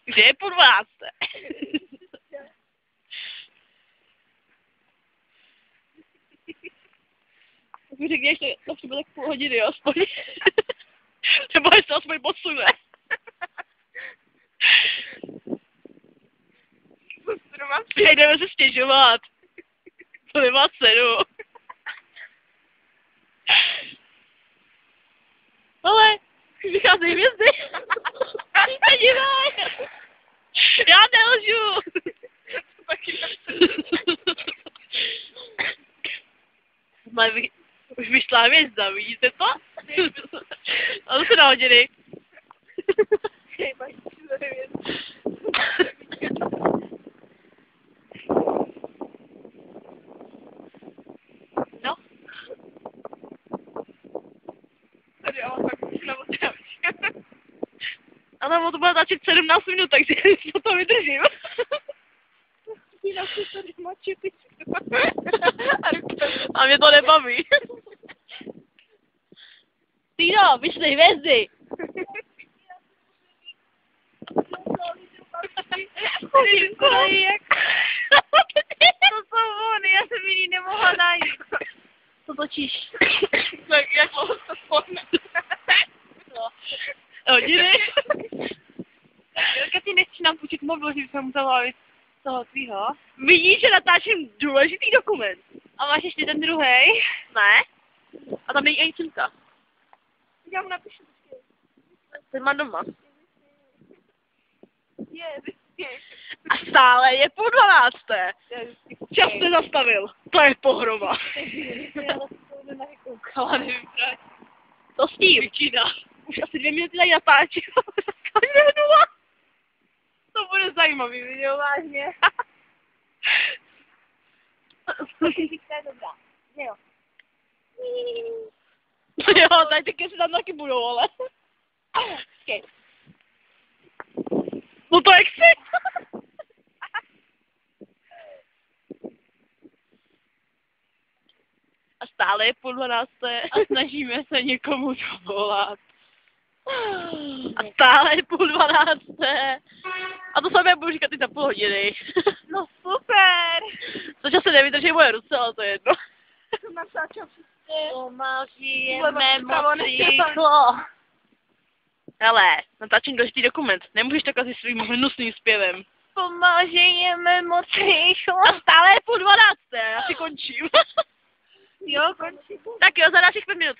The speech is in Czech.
Kde je půl 12? Tak mi řekni, že to třeba tak půl hodiny, jo, aspoň. Nebo jestli to aspoň posune. Jdeme se stěžovat. To nemá cenu. Ale, vycházejí hvězdy. Nedívej. Já nelžu. Už vyšla hvězda, vidíte to? A to se na hodiny. No. Ale to bude začít 17 minut, takže to vydržím. A mě to nebaví. Týno, vyšly hvězdy. To jsou ony, já jsem jiný nemohla najít. Co točíš? Tak jak dlouho to spolne? Hodiny? Jelka, ty nechceš nám půjčit mobil, že bychom musela jít z toho tvýho. Vidíš, že natáčím důležitý dokument. A máš ještě ten druhej? Ne? A tam není ani cimka. Já mu napíšu. Ten má doma. Je. A stále je po 12. Čas se zastavil. To je pohroma. Koukala, nevím proč. To s tím. Už asi 2 minuty tady natáčím. Každé nula. To bude zajímavý video, vážně. To je dobrá. Jo. Jo, tady ty keci tam taky budou, ale. Okay. No to jak chci. A stále je půl 12. A snažíme se někomu dovolat. A stále je půl 12. A to samé budu říkat i za půl hodiny. No super. Což asi nevydrží moje ruce, ale to je jedno. Pomalžijeme mocíko. Hele, natáčím důležitý dokument. Nemůžeš to kazit svým hnusným zpěvem. Pomalžijeme mocíko. A stále je půl 12. Já si končím. Jo, končí. Tak jo, za dalších 5 minut.